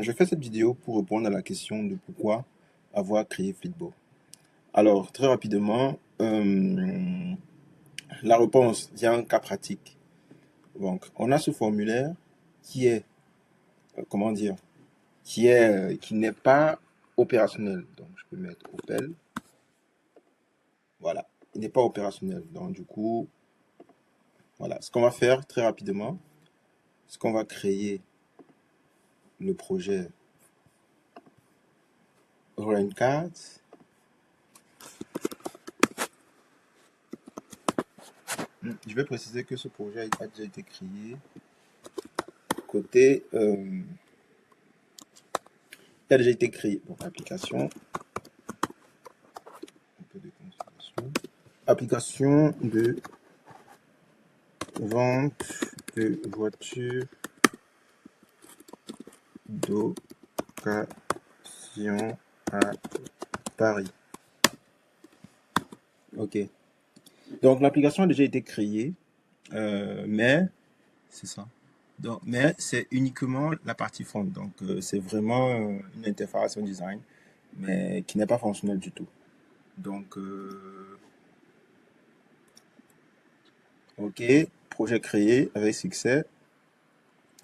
Je fais cette vidéo pour répondre à la question de pourquoi avoir créé Flipbo. Alors, très rapidement, la réponse vient un cas pratique. Donc, on a ce formulaire qui est, comment dire, qui n'est pas opérationnel. Donc, je peux mettre Opel. Voilà, il n'est pas opérationnel. Donc, du coup, voilà, ce qu'on va faire très rapidement, c'est qu'on va créer le projet Run4. Je vais préciser que ce projet a déjà été créé côté qui a déjà été créé. Donc, application, un peu de configuration. Application de vente de voitures d'occasion à Paris. Ok. Donc, l'application a déjà été créée, mais c'est ça. Donc, mais c'est uniquement la partie front. Donc, c'est vraiment une interface, un design, mais qui n'est pas fonctionnel du tout. Donc, ok, projet créé avec succès.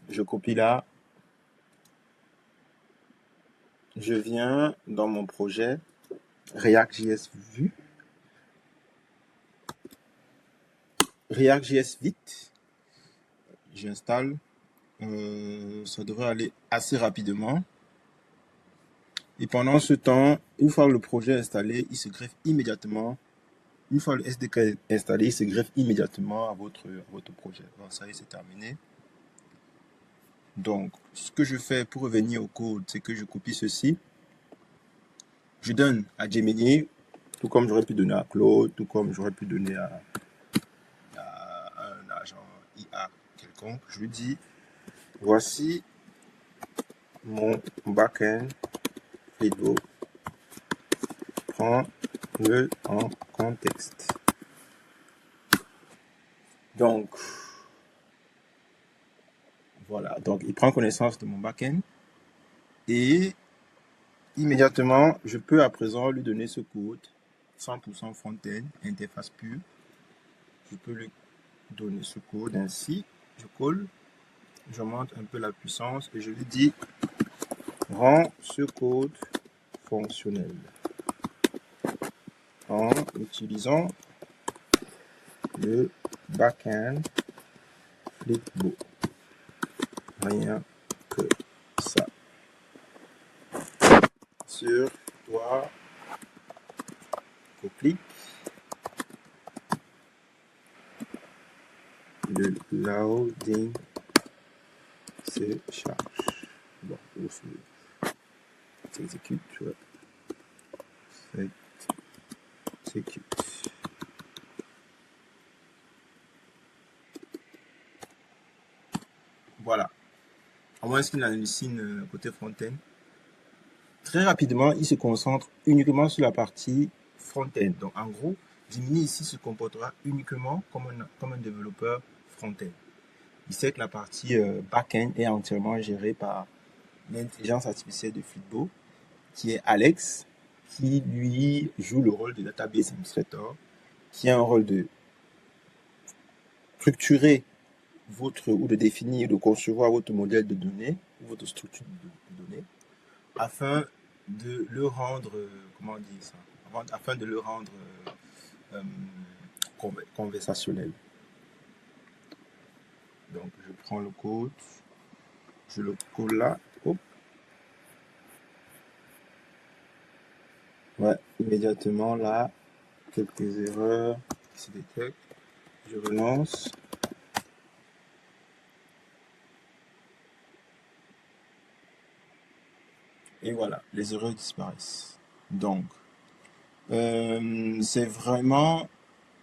Je copie là. Je viens dans mon projet React.js Vue. React.js vite. J'installe. Ça devrait aller assez rapidement. Et pendant ce temps, une fois le projet installé, il se greffe immédiatement. Une fois le SDK installé, il se greffe immédiatement à votre projet. Bon, ça y est, c'est terminé. Donc, ce que je fais pour revenir au code, c'est que je copie ceci. Je donne à Gemini, tout comme j'aurais pu donner à Claude, tout comme j'aurais pu donner à un agent IA quelconque. Je lui dis, voici mon backend Flipbo. Prends-le en contexte. Donc, voilà. Donc, il prend connaissance de mon backend. Et immédiatement, je peux à présent lui donner ce code 100% front-end, interface pure. Je peux lui donner ce code ainsi. Je colle, je monte un peu la puissance et je lui dis, rends ce code fonctionnel en utilisant le backend Flipbo. Rien que ça. Sur toi, clic, le loading se charge. Bon, s'exécute, tu vois. S'exécute. Voilà. À moins qu'il hallucine côté front-end. Très rapidement, il se concentre uniquement sur la partie front-end. Donc, en gros, Gemini ici se comportera uniquement comme un développeur front-end. Il sait que la partie back-end est entièrement gérée par l'intelligence artificielle de Flipbo, qui est Alex, qui lui joue le rôle de database administrator, qui a un rôle de structurer ou de définir, de concevoir votre modèle de données, votre structure de données, afin de le rendre, comment on dit ça, afin de le rendre conversationnel. Donc, je prends le code, je le colle là, hop. Ouais, immédiatement là, quelques erreurs qui se détectent. Je relance. Et voilà, les erreurs disparaissent. Donc, c'est vraiment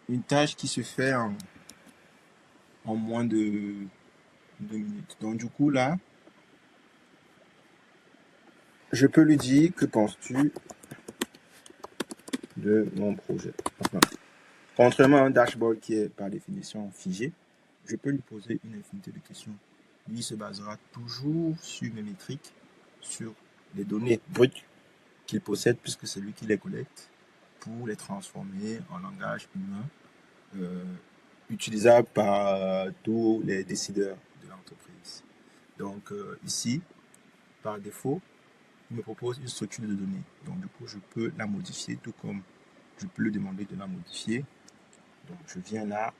une tâche qui se fait en moins de 2 minutes. Donc, du coup, là, je peux lui dire, que penses-tu de mon projet? Enfin, contrairement à un dashboard qui est par définition figé, je peux lui poser une infinité de questions lui se basera toujours sur mes métriques, sur les données brutes qu'il possède, puisque c'est lui qui les collecte, pour les transformer en langage humain, utilisable par tous les décideurs de l'entreprise. Donc ici, par défaut, il me propose une structure de données. Donc du coup, je peux la modifier, tout comme je peux lui demander de la modifier. Donc je viens là,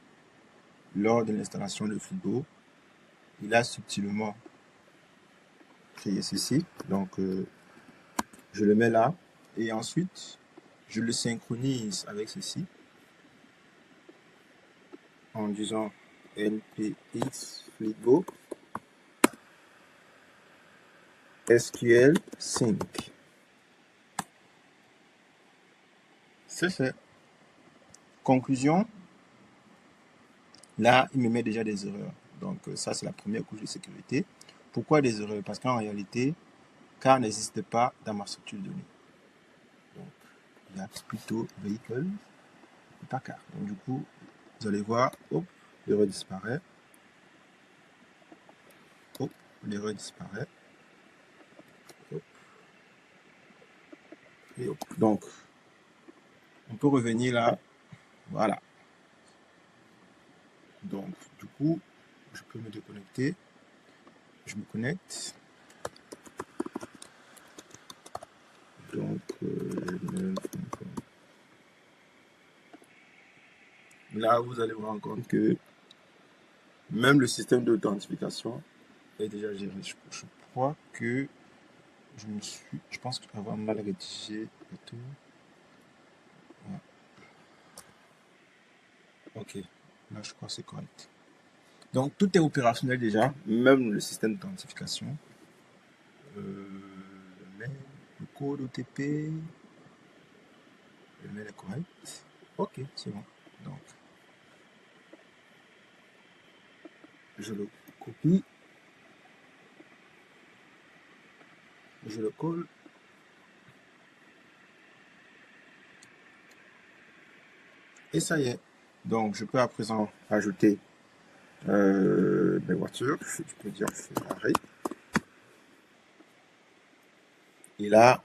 lors de l'installation de Frigo, il a subtilement créé ceci. Donc je le mets là, et ensuite, je le synchronise avec ceci, en disant npx Frigo SQL Sync. C'est fait. Conclusion, là, il me met déjà des erreurs. Donc ça, c'est la première couche de sécurité. Pourquoi des erreurs? Parce qu'en réalité, car n'existe pas dans ma structure de données. Donc, il y a plutôt véhicule et pas car. Donc du coup, vous allez voir, hop, l'erreur disparaît. Hop, l'erreur disparaît. Hop, et hop. Donc, on peut revenir là. Voilà. Donc, du coup, je peux me déconnecter. Je me connecte. Donc, là, vous allez vous rendre compte que même le système d'authentification est déjà géré. Je crois que je pense avoir mal rédigé et tout. Ouais. Ok, là, je crois que c'est correct. Donc, tout est opérationnel déjà, même le système d'authentification. Le code OTP, le mail est correct. Ok, c'est bon. Donc, je le copie, je le colle. Et ça y est. Donc, je peux à présent ajouter mes voitures. Je peux dire Ferrari. Et là,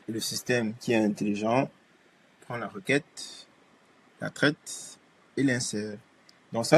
le système qui est intelligent prend la requête, la traite et l'insère. Donc ça,